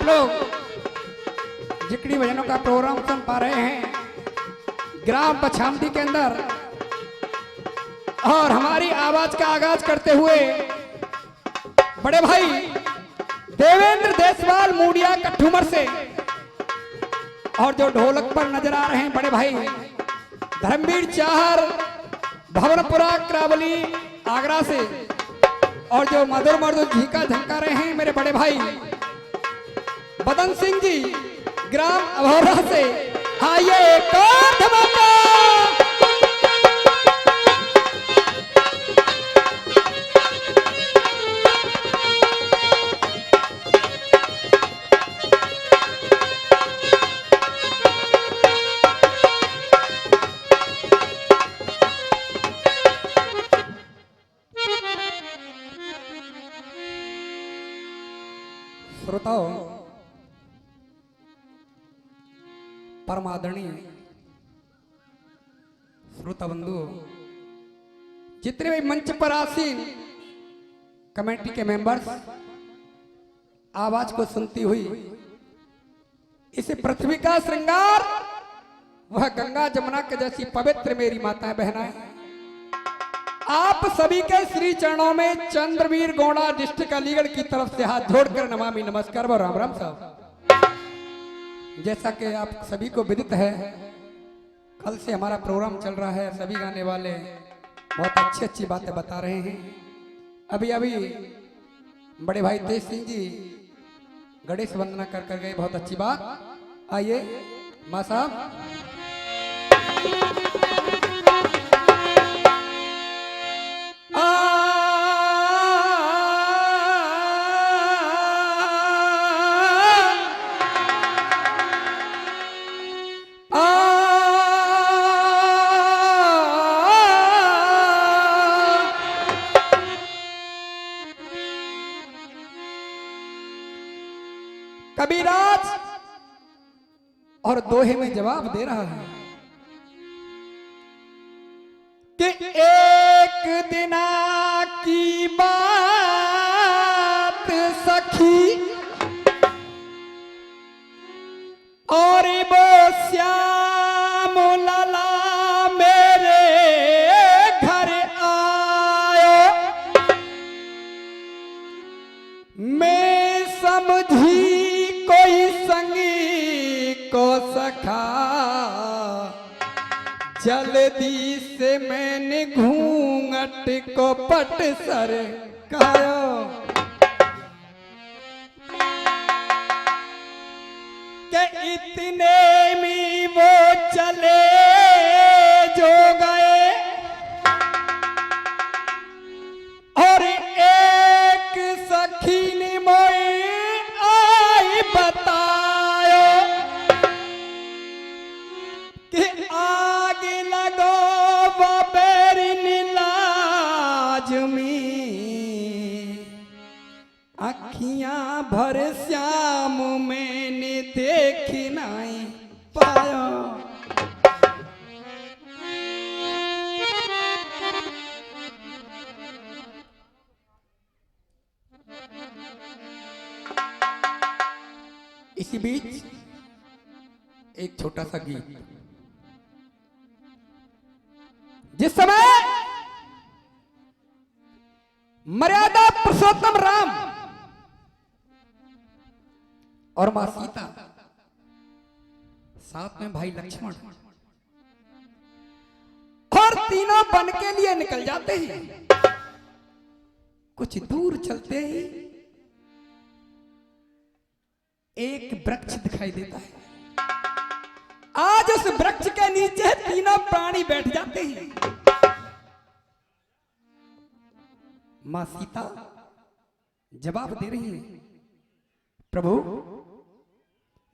लोग जिकड़ी भजनों का प्रोग्राम सुन पा रहे हैं ग्राम पछामदी के अंदर, और हमारी आवाज का आगाज करते हुए बड़े भाई देवेंद्र देसवाल मूडिया कठुमर से, और जो ढोलक पर नजर आ रहे हैं बड़े भाई धर्मवीर चाहर भवनपुरा करावली आगरा से, और जो मधुर मधुर झीका झंका रहे हैं मेरे बड़े भाई बदन सिंह जी ग्राम अभौरा से। आइए एक और धमाका। श्रोताओं, परमादरणीय श्रोता बंधु, जितने भी मंच पर आसीन कमेटी के मेंबर्स, आवाज को सुनती हुई इस पृथ्वी का श्रृंगार वह गंगा जमुना के जैसी पवित्र मेरी माताएं बहनाएं, आप सभी के श्री चरणों में चंद्रवीर गोंडा डिस्ट्रिक्ट अलीगढ़ की तरफ से हाथ जोड़कर नमामि नमस्कार व राम राम साहब। जैसा कि आप सभी को विदित है, कल से हमारा प्रोग्राम चल रहा है। सभी गाने वाले बहुत अच्छी अच्छी बातें बता रहे हैं। अभी अभी बड़े भाई तेज सिंह जी गणेश वंदना कर गए, बहुत अच्छी बात। आइए माँ साहब। कबीराज और दोहे में जवाब दे रहा है कि एक दिना की बात सखी और वो श्याम लाला मेरे घर आयो, मैं समझी कोई संगी को सखा, जल्दी से मैंने घूंघट को पट सर कायो, के इतने में वो चले जो गए, और एक सखी ने मोई आई बतायो कि आगे लगो बबेरी नीलाज में, अखियां भर श्याम मैंने देखी नहीं पायो। इसी बीच एक छोटा सा गीत, जिस समय मर्यादा पुरुषोत्तम राम और मां सीता, साथ में भाई लक्ष्मण, और तीनों बन के लिए निकल जाते हैं। कुछ दूर चलते ही एक वृक्ष दिखाई देता है। आज उस वृक्ष के नीचे तीनों प्राणी बैठ जाते हैं। मां सीता जवाब दे रही है, प्रभु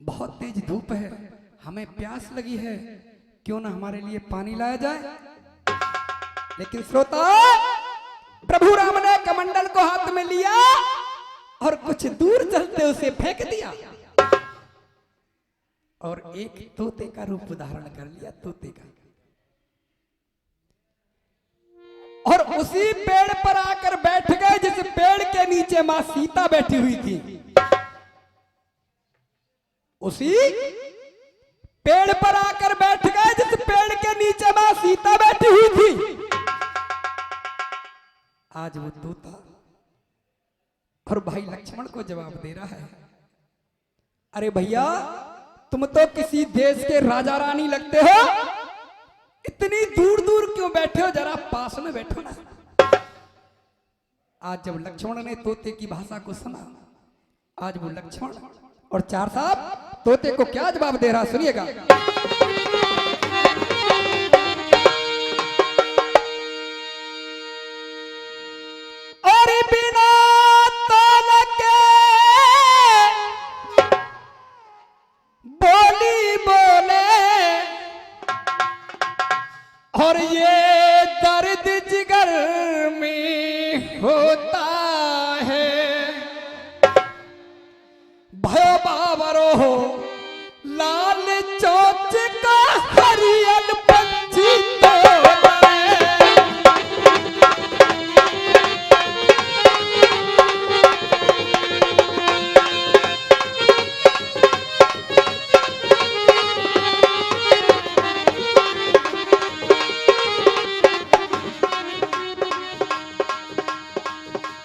बहुत तेज धूप है, हमें प्यास लगी है, क्यों ना हमारे लिए पानी लाया जाए। लेकिन श्रोता, प्रभु राम ने कमंडल को हाथ में लिया और कुछ दूर चलते उसे फेंक दिया, और एक तोते का रूप धारण कर लिया, तोते का, और उसी पेड़ पर आकर बैठ गए जिस पेड़ के नीचे मां सीता बैठी हुई थी। उसी पेड़ पर आकर बैठ गए जिस पेड़ के नीचे मां सीता बैठी हुई थी। आज वो तोता और भाई लक्ष्मण को जवाब दे रहा है, अरे भैया तुम तो किसी देश के राजा रानी लगते हो, इतनी दूर दूर क्यों बैठे हो, जरा पास में बैठो ना। आज जब लक्ष्मण ने तोते की भाषा को सुना, आज वो लक्ष्मण और चार साहब तोते को क्या जवाब दे रहा, सुनिएगा। और बिना ताल के बोली बोले, और ये दर्द जिगर में होता है, भयो बाबरो हो लाल चोच का हरियल पंछी तोता है।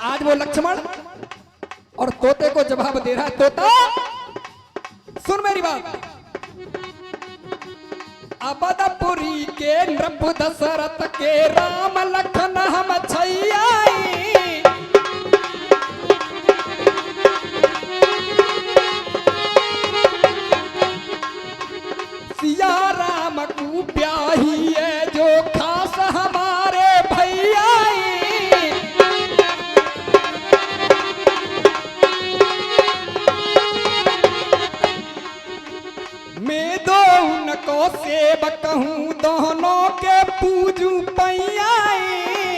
आज वो लक्ष्मण और तोते को जवाब दे रहा है, तोता सुन मेरी बात। अबदपुरी के नृप दशरथ के राम लखन हम छैयाई, सिया राम को ब्याही है जो खास हमारे भैयाई। मैं दो उनको सेवक हूँ, दोनों के पूजू पैयाई,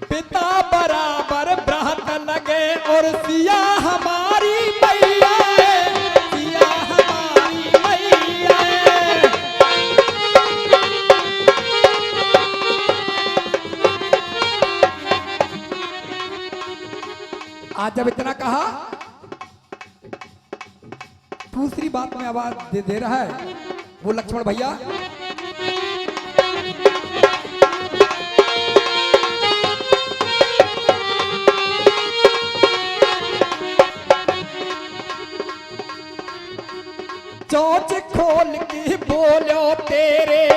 पिता बराबर ब्रहत लगे और सिया हमारी मैया है, सिया हमारी मैया है। आज जब इतना कहा, दूसरी बात में आवाज दे रहा है वो लक्ष्मण भैया। चोंच खोल के बोलो तेरे,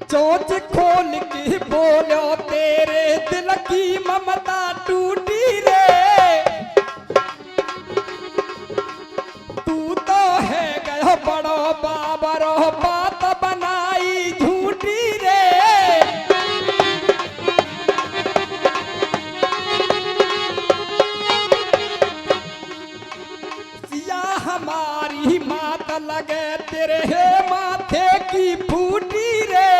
चोंच खोल के बोलो तेरे दिल की ममता टूटी रे, बड़ो बाबरो बात बनाई झूठी रे। सिया हमारी मात लगे तेरे माथे की फूटी रे,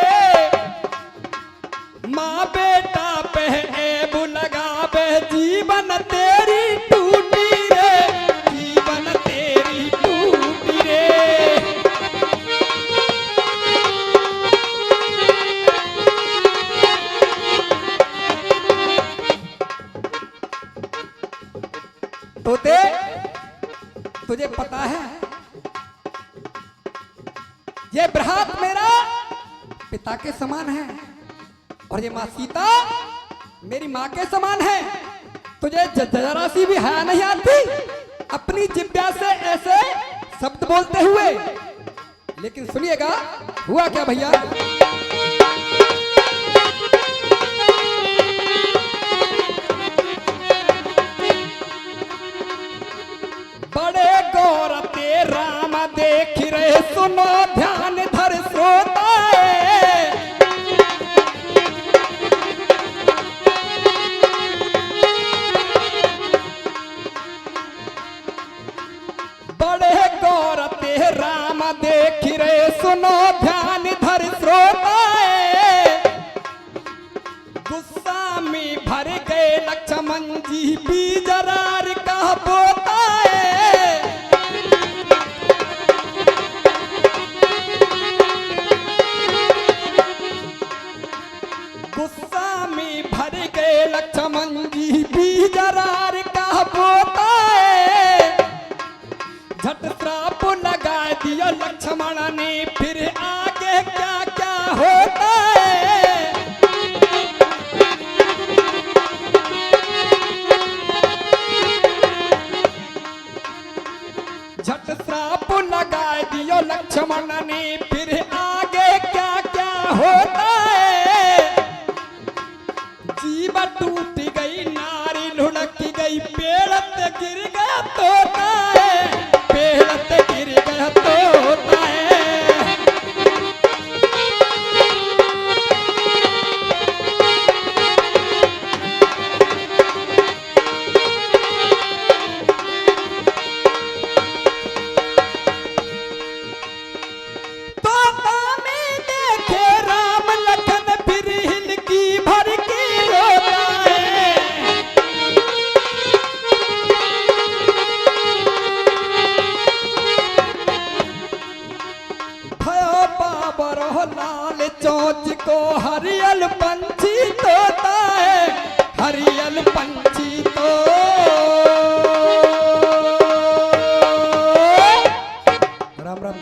माँ बेटा पे ऐब लगावे जीवन तेरी टूटी रे, जीवन तेरी टूटी रे। तोते तुझे पता है ये बृहत मेरा पिता के समान है, और ये माँ सीता मेरी माँ के समान है। तुझे जरा सी भी हया नहीं आती अपनी जिब्या से ऐसे शब्द बोलते हुए। लेकिन सुनिएगा हुआ क्या भैया। बड़े गौर ते राम देख रहे, सुनो ध्यान धर श्रोता, बड़े गौर ते राम देख रहे, सुनो ध्यान धर श्रोता। गुस्सा में भर गए लक्ष्मण जी बीजरार का पोता है, गुस्सा में भर गए लक्ष्मण जी बीजरार का दिया लक्ष्मण ने, फिर आगे क्या क्या होता है। झट श्राप लगा दियो लक्ष्मण ने, फिर आगे क्या क्या होता है। जीव टूट गई, नारी लुढ़क गई, पेड़ पे गिर गया तोता है, पेड़ पे गिर गया तोता है। लाल चोंच को हरियल पंछी तोता है, हरियल पंछी तो राम राम।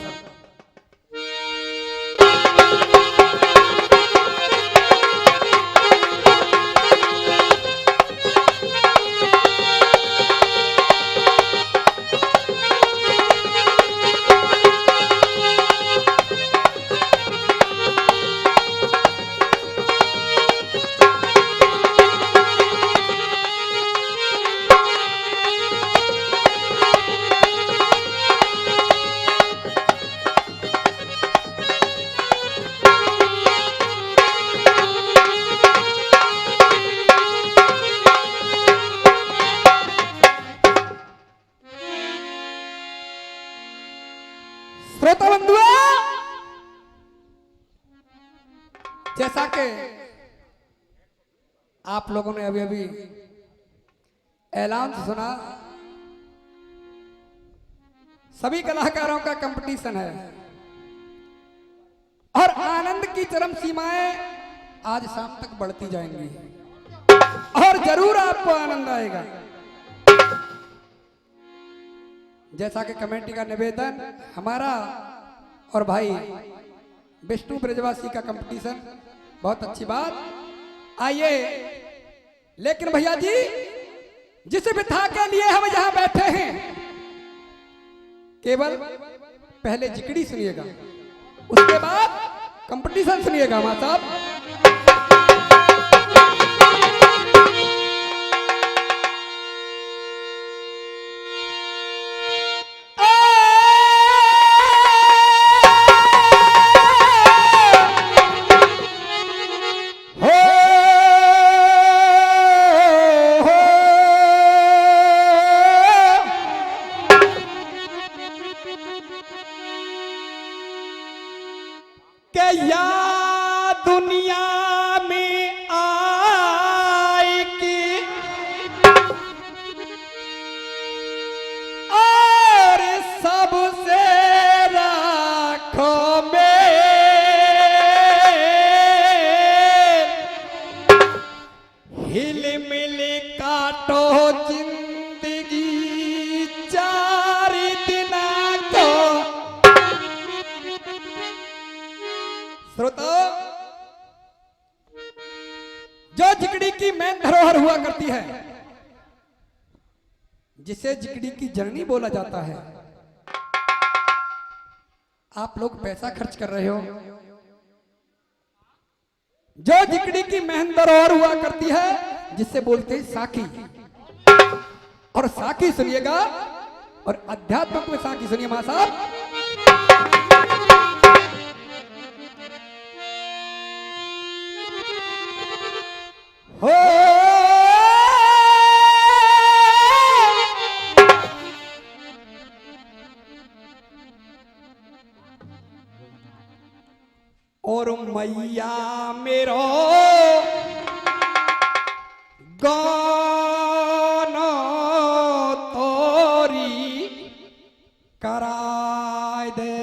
श्रोता बंधुओं, जैसा कि आप लोगों ने अभी अभी ऐलान सुना, सभी कलाकारों का कंपटीशन है और आनंद की चरम सीमाएं आज शाम तक बढ़ती जाएंगी और जरूर आपको आनंद आएगा। जैसा कि कमेटी का निवेदन, हमारा और भाई विष्णु ब्रजवासी का कंपटीशन, बहुत अच्छी बात। आइए, लेकिन भैया जी, जिस विधा के लिए हम यहाँ बैठे हैं, केवल पहले जिकड़ी सुनिएगा, उसके बाद कंपटीशन सुनिएगा। मां साहब, या दुनिया में आए कि और सबसे राखो में हिल मिल काटो जिंदगी चार दिन को। श्रोता, जो जिकड़ी की मेन धरोहर हुआ करती है, जिसे जिकड़ी की जननी बोला जाता है, आप लोग पैसा खर्च कर रहे हो। जो जिकड़ी की मेन धरोहर हुआ करती है, जिसे बोलते हैं साखी, और साखी सुनिएगा और अध्यात्म में साखी सुनिए। मां साहब, हो और मैया मेरो गाना तोरी कराय दे,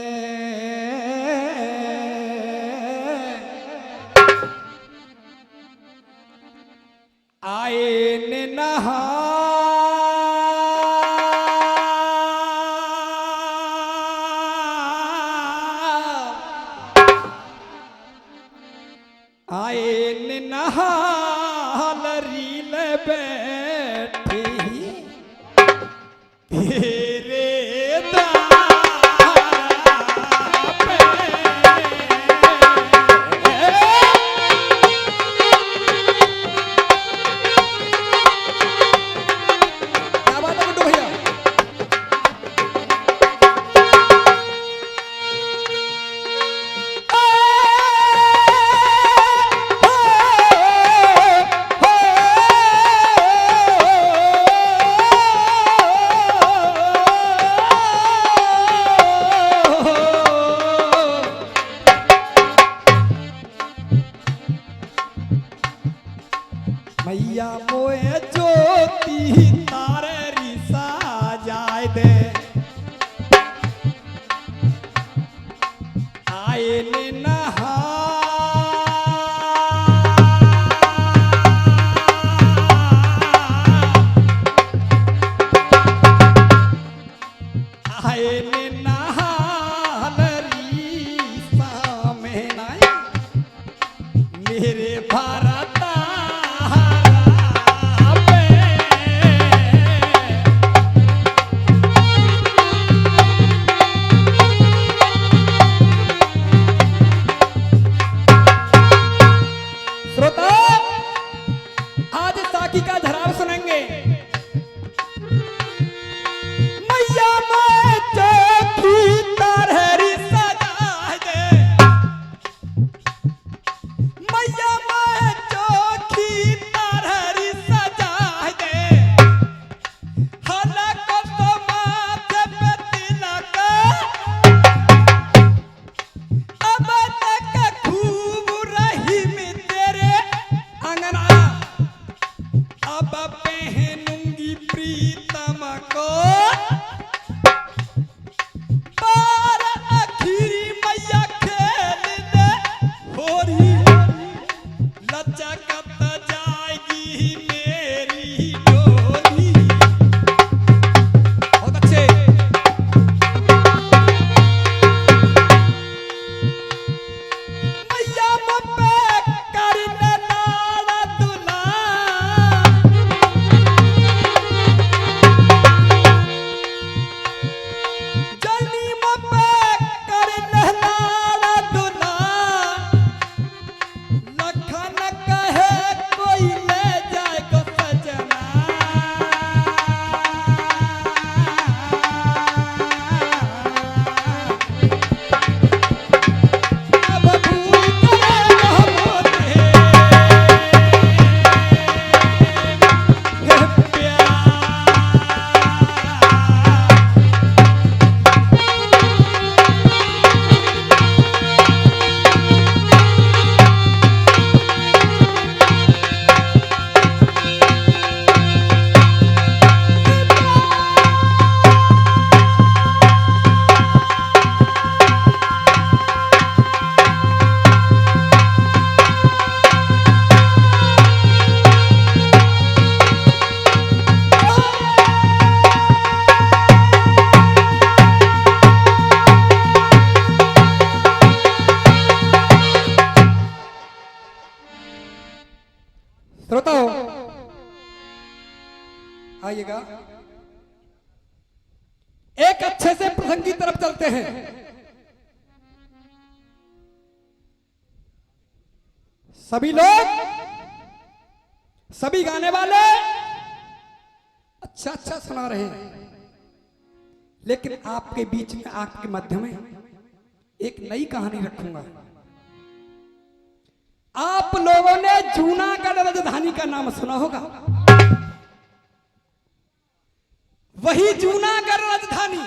आए ने नहा आए ने नहाल रील बैठी तेरे मैया मोए ज्योति तारे रिसा जाए दे आए ने नहा आए ने नहाल रिसा में नाई मेरे भारत श्रोताओ आइएगा एक अच्छे से प्रसंग की तरफ चलते हैं। सभी लोग सभी गाने वाले अच्छा अच्छा सुना रहे हैं, लेकिन आपके बीच में आपके मध्य में एक नई कहानी रखूंगा। आप लोगों ने जूनागढ़ राजधानी का नाम सुना होगा। वही जूनागढ़ राजधानी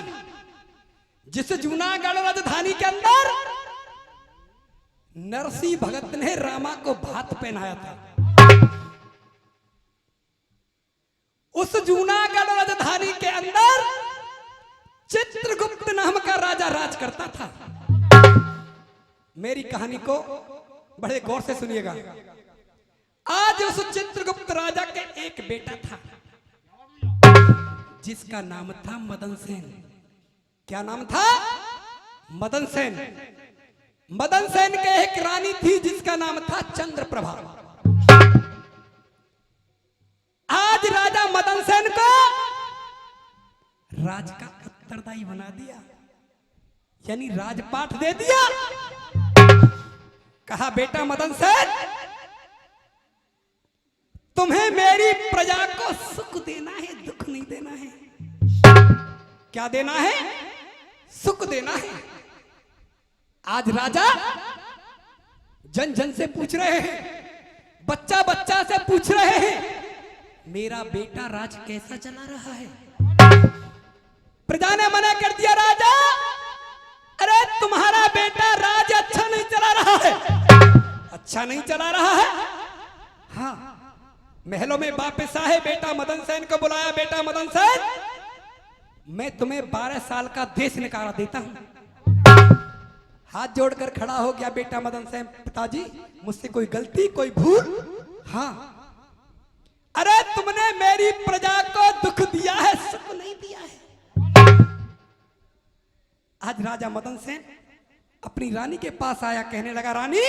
जिस जूनागढ़ राजधानी के अंदर नरसिंह भगत ने रामा को भात पहनाया था। उस जूनागढ़ राजधानी के अंदर चित्रगुप्त नाम का राजा राज करता था। मेरी कहानी को बड़े गौर से सुनिएगा। आज उस चित्रगुप्त राजा के एक बेटा था जिसका नाम था मदन सेन। क्या नाम था? मदन सेन। मदन सेन के एक रानी थी जिसका नाम था चंद्रप्रभा। आज राजा मदन सेन को राज का उत्तरदायी बना दिया, यानी राजपाट दे दिया। कहा बेटा मदन सेन, तुम्हें मेरी प्रजा को सुख देना है, दुख नहीं देना है। क्या देना है? सुख देना है। आज राजा जन जन से पूछ रहे हैं, बच्चा बच्चा से पूछ रहे हैं, मेरा बेटा राज कैसा चला रहा है? प्रजा ने मना कर दिया, राजा अरे तुम्हारा बेटा राज अच्छा नहीं चला रहा है। अच्छा नहीं चला रहा है? हाँ। महलों में वापस आए, बेटा मदन सेन को बुलाया। बेटा मदन सेन, मैं तुम्हें 12 साल का देश निकाला देता हूं। हाथ जोड़कर खड़ा हो गया बेटा मदन सेन, पिताजी मुझसे कोई गलती, कोई भूल? हाँ। अरे तुमने मेरी प्रजा को दुख दिया है, सुख नहीं दिया है। आज राजा मदन सेन अपनी रानी के पास आया, कहने लगा, रानी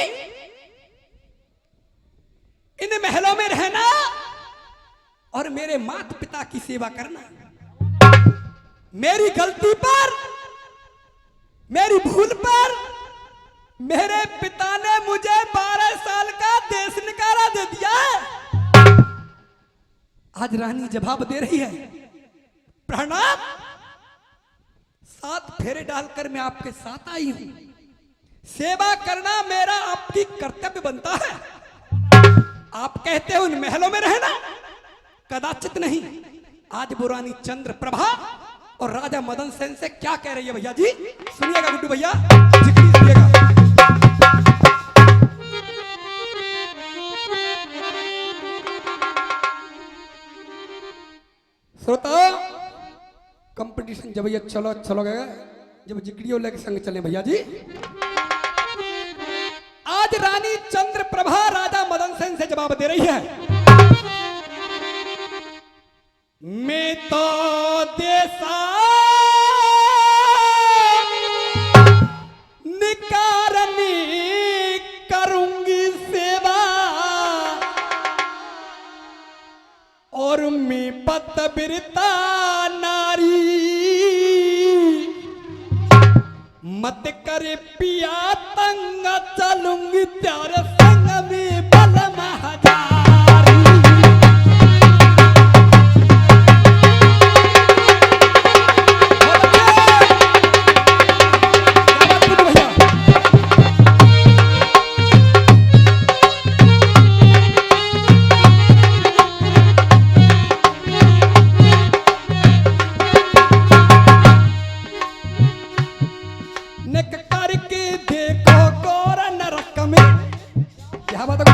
इन महलों में रहना और मेरे माता पिता की सेवा करना। मेरी गलती पर, मेरी भूल पर मेरे पिता ने मुझे 12 साल का देश निकाला दे दिया। आज रानी जवाब दे रही है, प्रणाम, 7 फेरे डालकर मैं आपके साथ आई हूं। सेवा करना मेरा आपकी कर्तव्य बनता है। आप कहते हो उन महलों में रहना, कदाचित नहीं। आज वो रानी चंद्रप्रभा और राजा मदन सेन से क्या कह रही है भैया जी? सुनिएगा गुड्डू भैया, जिक्री सुनिएगा। श्रोता कंपटीशन जब भैया चलो चलो गए, जब जिक्रियों लेके संग चले भैया जी। आज रानी चंद्रप्रभा राजा मदन सेन से जवाब दे रही है, मैं तो देसा निकारनी करूंगी सेवा, और मैं पतबिरता नारी, मत करे पिया तंग, चलूंगी तेरे संग में बल महादारी।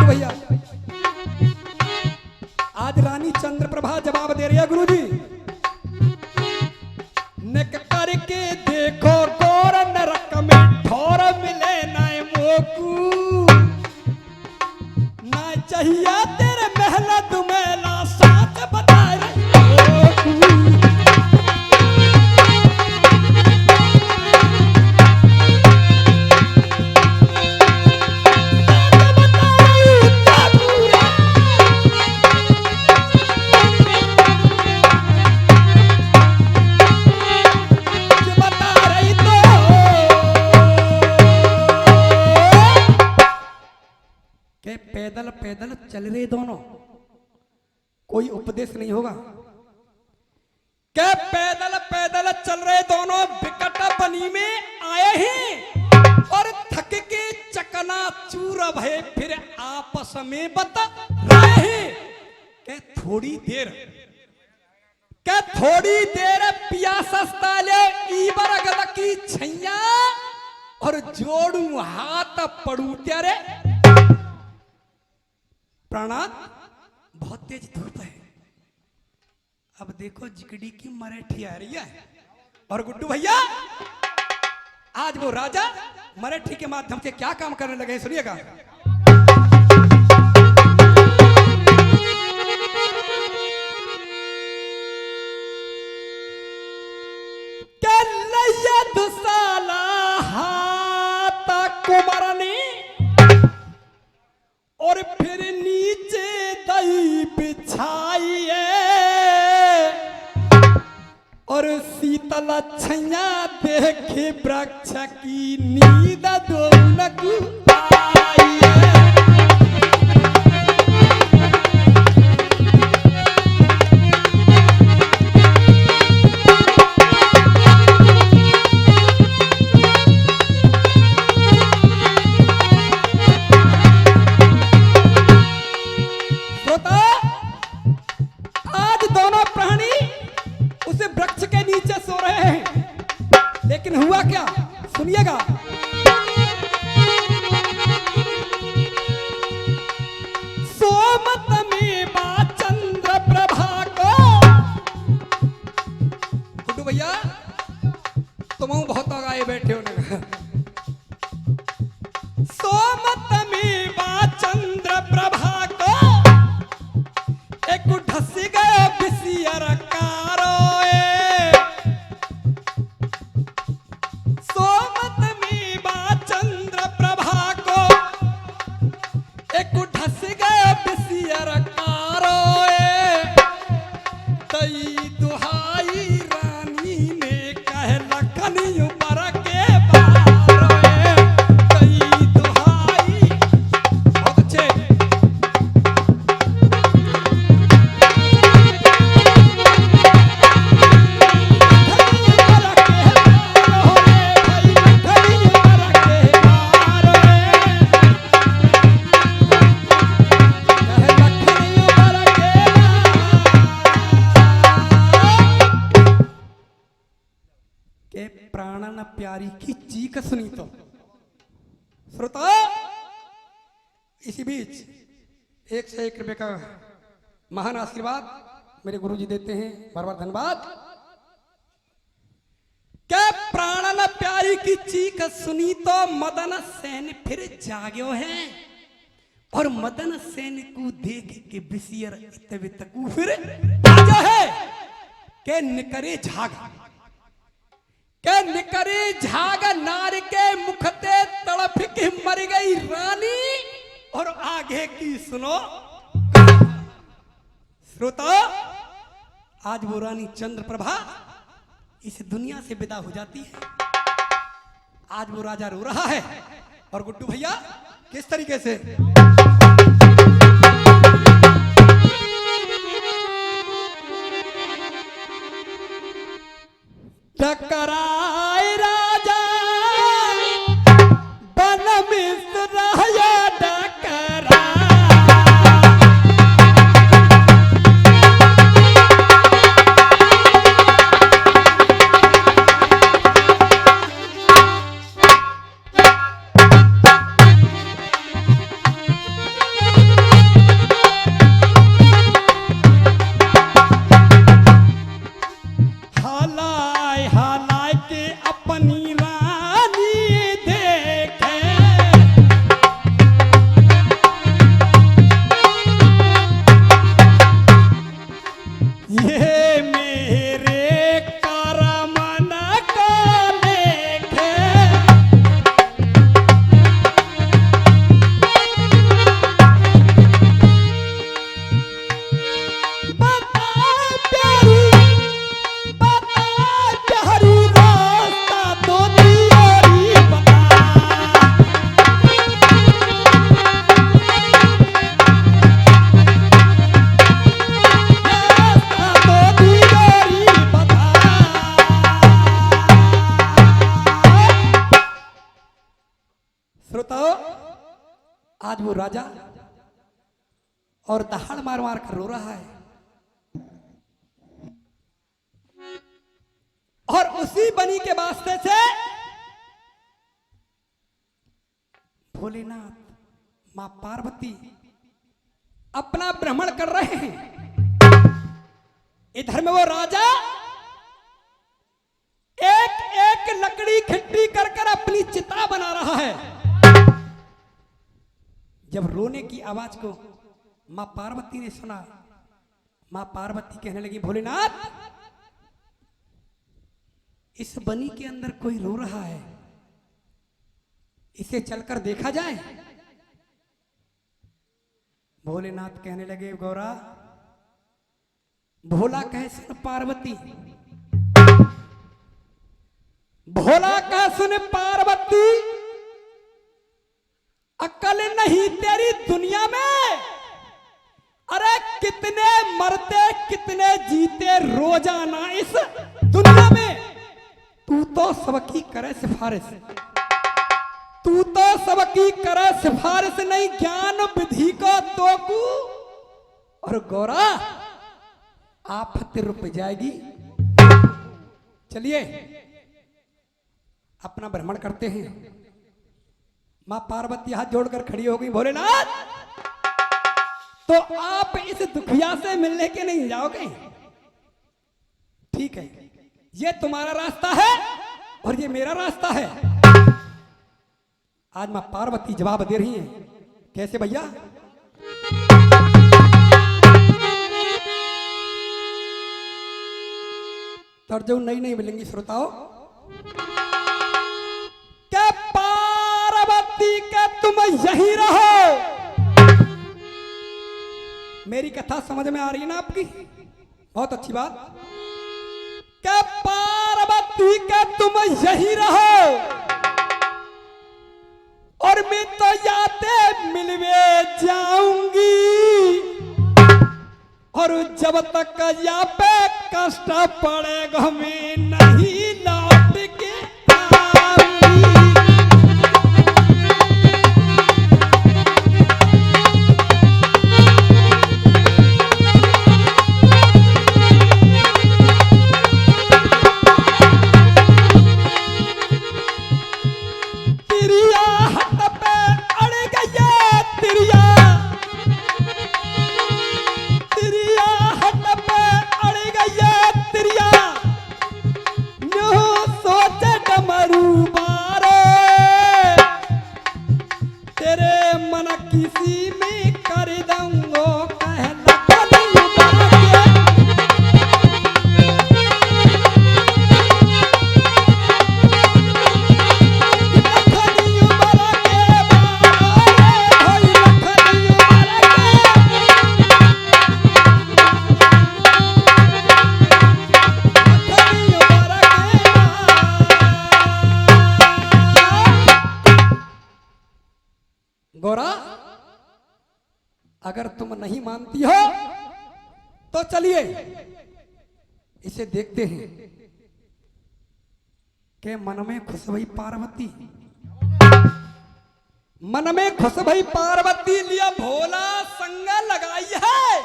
भैया आज रानी चंद्रप्रभा जवाब दे रही है, गुरुजी निक करके देखो गौर नरक में ठोर मिले ना मोकू, ना चाहिए तेरे महला दुमेला साथ बता पैदल पैदल चल रहे दोनों, कोई उपदेश नहीं होगा। क्या पैदल पैदल चल रहे दोनों विकट बनी में आए हैं और थक के चकना चूर भय फिर आपस में बता रहे हैं। क्या थोड़ी देर पियासा ले ईबर गल की छैया और जोड़ू हाथ पड़ू तेरे। प्राणात बहुत तेज धूप है, अब देखो जिकड़ी की मराठी आ रही है। और गुड्डू भैया आज वो राजा मराठी के माध्यम से क्या काम करने लगे, सुनिएगा। दुसाला हाथ कुमार छाइए और शीतल छैया देखे वृक्ष की नींद दोनक आइए। आज दोनों प्राणी उसे वृक्ष के नीचे सो रहे हैं, लेकिन हुआ क्या सुनिएगा। सोमत में बा चंद्र प्रभा को, गुड्डू भैया तुम बहुत आगे बैठे हो ना। सोमत में बा चंद्र प्रभा को एक ढस गया बिसियर कारोए। सोमत में बा चंद्र प्रभा को एक ढस गया बिसियर कारोए। तई दुहाई रानी ने कह लखनी बर के बारोए। तई दुहाई बहुत अच्छे। प्राणन प्यारी की चीख सुनी तो श्रोता, इसी बीच 101 रुपए का महान आशीर्वाद मेरे गुरुजी देते हैं, बार बार धन्यवाद। क्या प्राणन प्यारी की चीख सुनी तो मदन सेन फिर जाग्यो है, और मदन सेन को देख के बिसियर इतवितकू फिर आजा है के निकरे झाग के निकरे झाग नार के मुखते तड़फ के मर गई रानी। और आगे की सुनो श्रोता, आज वो रानी चंद्रप्रभा इस दुनिया से विदा हो जाती है। आज वो राजा रो रहा है, और गुड्डू भैया किस तरीके से टकराए राजा बन मिश्र टकरा। आज वो राजा और दहाड़ मार मार कर रो रहा है, और उसी बनी के वास्ते से भोलेनाथ मां पार्वती अपना भ्रमण कर रहे हैं। इधर में वो राजा एक एक लकड़ी खट्टी कर कर अपनी चिता बना रहा है। जब रोने की आवाज को मां पार्वती ने सुना, मां पार्वती कहने लगी, भोलेनाथ इस बनी के अंदर कोई रो रहा है, इसे चलकर देखा जाए। भोलेनाथ कहने लगे, गौरा भोला कहे सुन पार्वती, भोला कहे सुन पार्वती, अकल नहीं तेरी दुनिया में। अरे कितने मरते कितने जीते रोजाना इस दुनिया में, तू तो सबकी करे सिफारिश, तू तो सबकी करे सिफारिश, नहीं ज्ञान विधि को तो कू। और गौरा आफत रुक जाएगी। चलिए अपना भ्रमण करते हैं। मां पार्वती हाथ जोड़कर खड़ी हो गई, भोलेनाथ तो आप इस दुखिया से मिलने के नहीं जाओगे? ठीक है, ये तुम्हारा रास्ता है और ये मेरा रास्ता है। आज मां पार्वती जवाब दे रही हैं। कैसे भैया? तर्जुम नई नहीं मिलेंगी श्रोताओं। क्या पार्वती का तुम यही रहो? मेरी कथा समझ में आ रही है ना आपकी? बहुत अच्छी बात। क्या पार्वती का तुम यही रहो और मैं तो याते मिलवे जाऊंगी, और जब तक यहाँ पे कष्ट पड़ेगा मैं नहीं लौट के आऊंगी। तिरिया हट पे अड़ गई, तिरिया किसी में कर दूंगो कहना गौरा, अगर तुम नहीं मानती हो तो चलिए इसे देखते हैं कि मन में खुश भई पार्वती, मन में खुश भई पार्वती लिया भोला संग लगाई है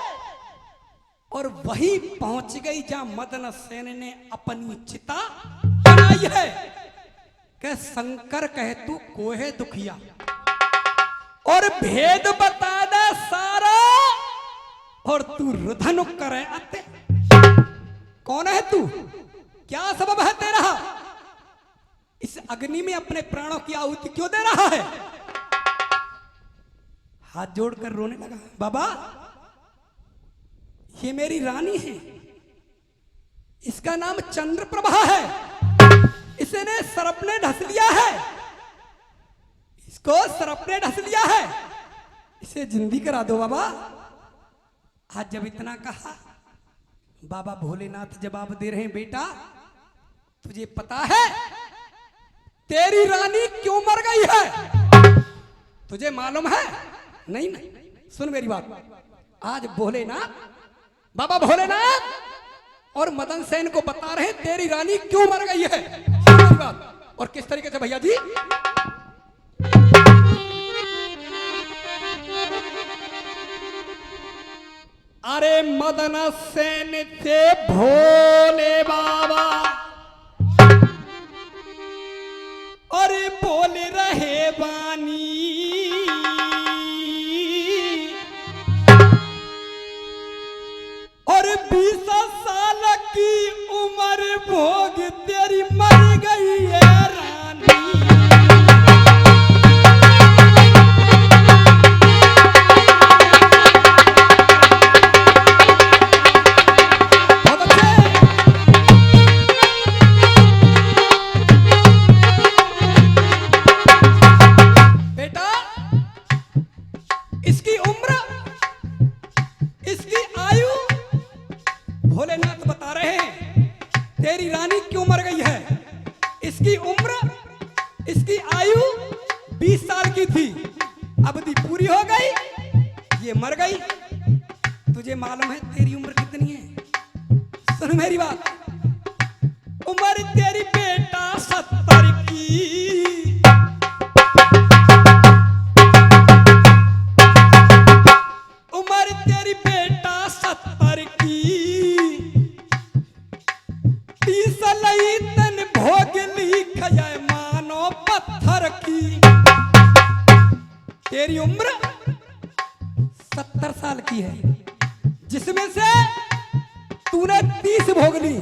और वही पहुंच गई जहां मदन सेन ने अपनी चिता बनाई है। कि शंकर कहे तू कोहे दुखिया और भेद बता दे सारा, और तू रुधन करे आते। कौन है तू? क्या सबब है तेरा? इस अग्नि में अपने प्राणों की आहुति क्यों दे रहा है? हाथ जोड़कर रोने लगा। बाबा ये मेरी रानी है, इसका नाम चंद्रप्रभा है, इसने सर्प ने ढस लिया है, इसको सर्प ने ढस लिया है, इसे जिंदी करा दो बाबा। आज जब इतना कहा, बाबा भोलेनाथ जवाब दे रहे हैं, बेटा तुझे पता है तेरी रानी क्यों मर गई है? तुझे मालूम है? नहीं नहीं, सुन मेरी बात। आज भोलेनाथ, बाबा भोलेनाथ और मदन सेन को बता रहे तेरी रानी क्यों मर गई है। सुन मेरी बात। और किस तरीके से भैया जी? अरे मदन सेन थे भोले बाबा, अरे बोल रहे बानी, और 20 साल की उम्र भोग तेरी मर गई है रानी। मेरी रानी क्यों मर गई है? इसकी उम्र, इसकी आयु 20 साल की थी, अवधि पूरी हो गई, ये मर गई। तुझे मालूम है तेरी उम्र कितनी है? सुन मेरी बात। उम्र तेरी बेटा 70 की, उम्र तेरी बेटा 70 की, 30 लई तन भोगली खजाए मानो पत्थर की। तेरी उम्र 70 साल की है, जिसमें से तूने 30 भोग ली।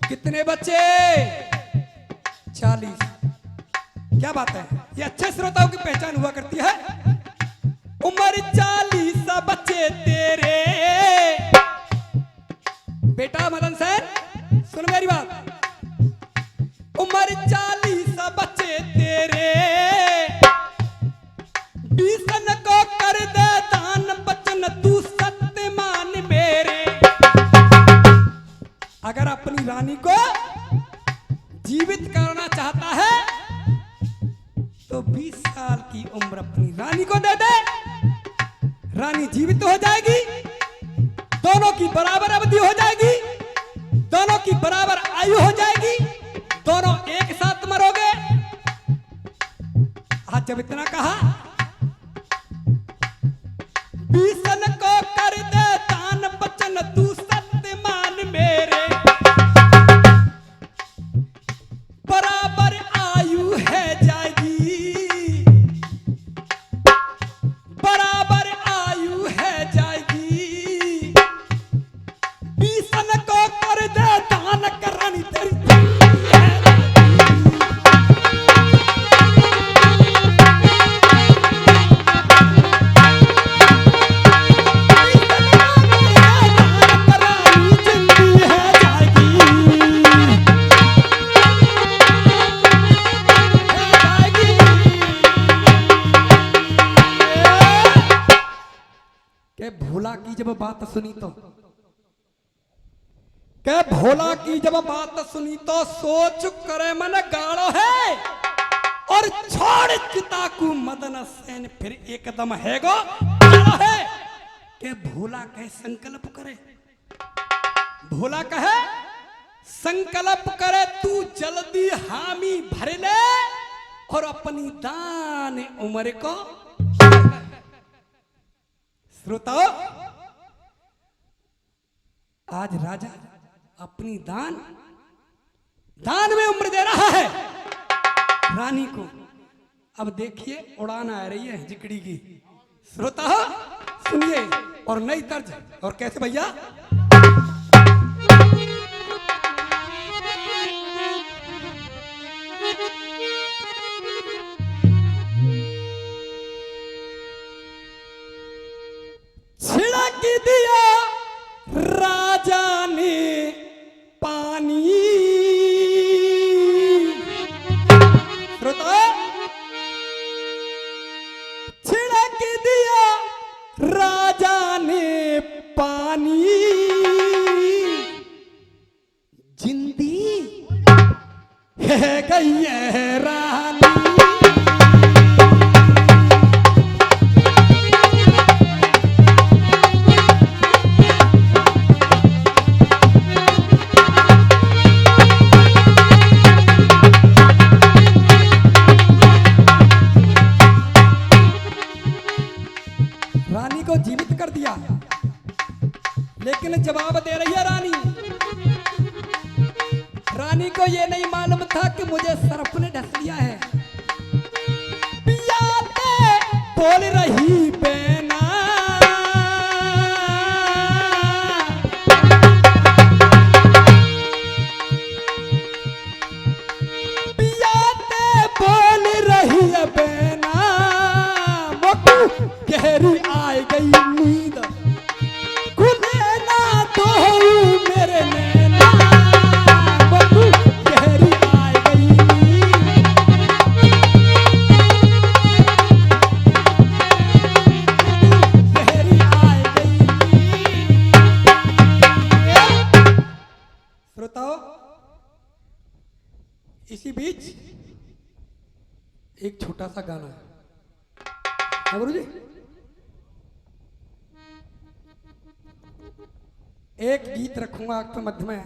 कितने बच्चे? 40। क्या बात है, ये अच्छे श्रोताओं की पहचान हुआ करती है। उम्र 40 बच्चे तेरे। बेटा मदन सेन सुन मेरी बात। उम्र 40 बच्चे तेरे, 20 को कर दे दान बचन तू सत्य मान मेरे। अगर अपनी रानी को जीवित करना चाहता है तो 20 साल की उम्र अपनी रानी को दे दे, रानी जीवित हो जाएगी, दोनों की बराबर अवधि हो जाएगी, दोनों की बराबर आयु हो जाएगी, दोनों एक साथ मरोगे। आज जब इतना कहा, 20 को कर दे दान बचन तू सत्य मान मेरे। बराबर आयु है जाएगी, बराबर आयु है जाएगी, 20 को कर दे दान करानी तेरी भोला की जब बात सुनी तो, क्या भोला की जब बात सुनी तो सोच करे मन गाड़ो है, और छोड़ चिता को मदन सेन फिर एकदम है गो है। के भोला कहे संकल्प करे, भोला कहे संकल्प करे तू जल्दी हामी भर ले और अपनी दान उम्र को। श्रोताओ, आज राजा अपनी दान में उम्र दे रहा है रानी को। अब देखिए उड़ान आ रही है जिकड़ी की। श्रोताओ सुनिए, और नई तर्ज। और कैसे भैया? छिड़क दिया राजा ने पानी। श्रोता, छिड़क दिया राजा ने पानी, जिंदी है गई है रानी। रानी को जीवित कर दिया, लेकिन जवाब दे रही है रानी। रानी को यह नहीं मालूम था कि मुझे सर्प ने ढस लिया है। पिया पे बोल रही बेना, पिया पे बोल रही बेना, गहरी आई गई नींद, खुले ना तो मेरे नैना, गहरी आई गई नींद। गहरी आई गई नींद। श्रोताओ, इसी बीच एक छोटा सा गाना है गुरु जी, एक गीत रखूंगा आपके मध्य में।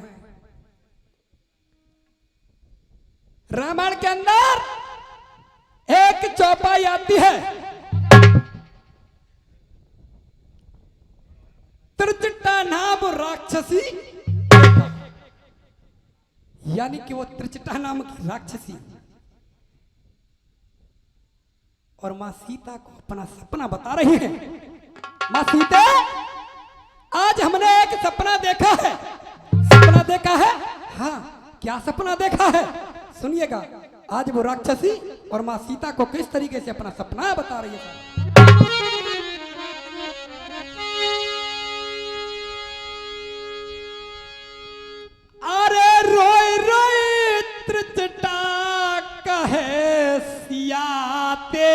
रामायण के अंदर एक चौपाई आती है, त्रिजटा नाम राक्षसी, यानी कि वो त्रिजटा नाम की राक्षसी और मां सीता को अपना सपना बता रही है। मां सीता, आज हमने एक सपना देखा है। सपना देखा है? हाँ, क्या सपना देखा है? सुनिएगा। आज वो राक्षसी और मां सीता को किस तरीके से अपना सपना बता रही है। अरे रोई रोई त्रिजटा कहे सियाते,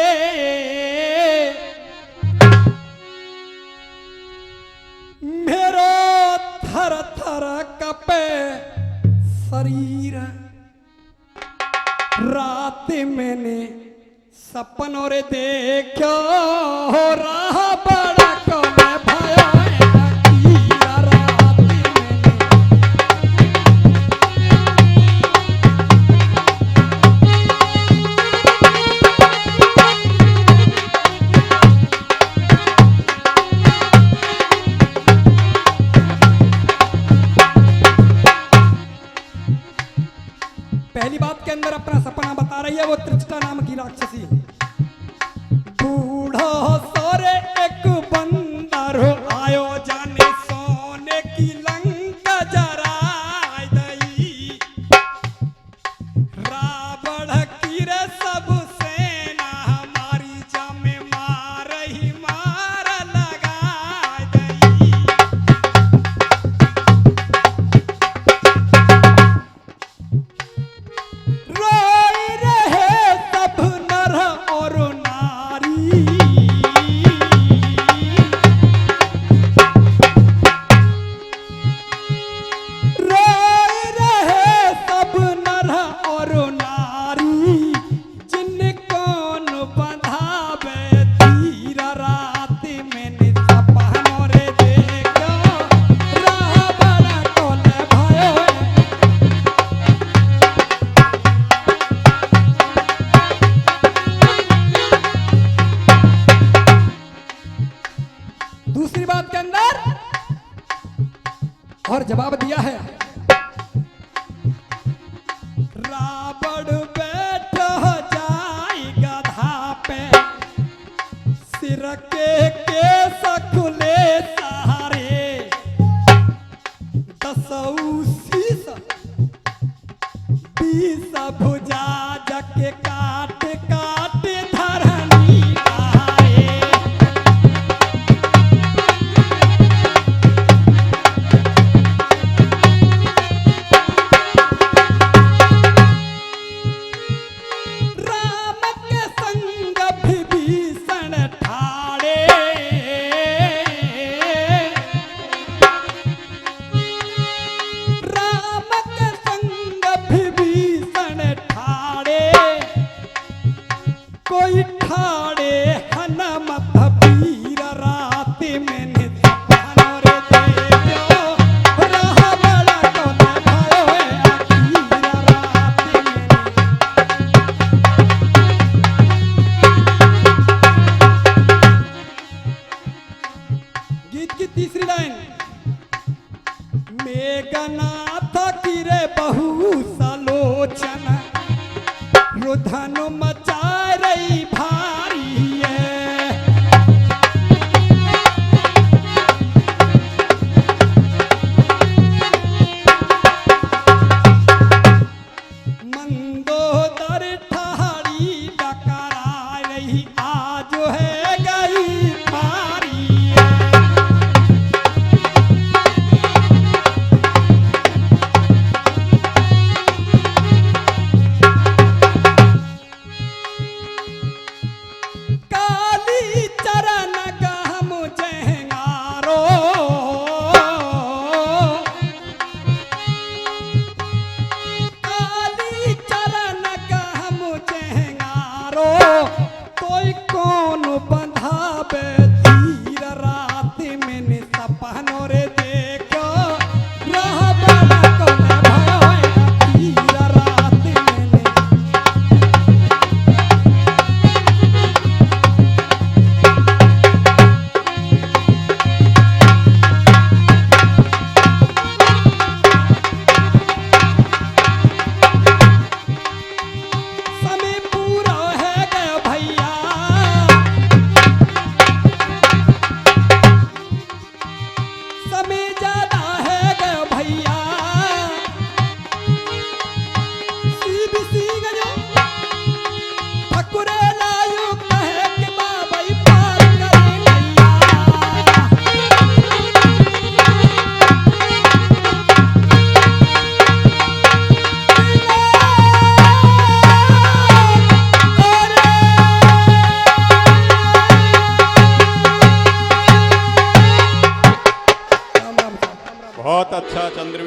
मेरो थर थर कपे शरीर, रात मैंने सपनों रे देखो, राह बड़ा कोने भयो पहली बात के अंदर अपना सपना बता रही है वो त्रिजटा नाम की राक्षसी। बूढ़ा सोरे एक बंदर आयो जाने सोने की लंका जराय दई, रावण की रे सब सेना हमारी जामे मार ही मार लगाय दई। रोई रहे सब नर और नारी, रोई रहे सब नर और नारी, जिनको न बंधावे तीर, रात मैंने सपनों रे देखो, राह बड़ा कोने भयो। दूसरी बात के अंदर और जवाब दिया है, रावण बैठ जाई गधा पे, सिर के केस खुले सहारे, दसऊ शीस 20 भुजा जके काट काट धरनी आए। राम के संग विभीषण ठाड़े, राम के संग विभीषण ठाड़े, कोई ठाड़े हनुमत वीर, रात मैंने सपनों रे देखो, राह बड़ा कोने भयो अखीर, रात मैंने। गीत की तीसरी लाइन, मेघनाथ की रे बहु सलोचन, रुधन मचा रही भारी है, मंदोदर ठहरी डकरा रही, आज है गई भारी है। बहुत अच्छा चंद्र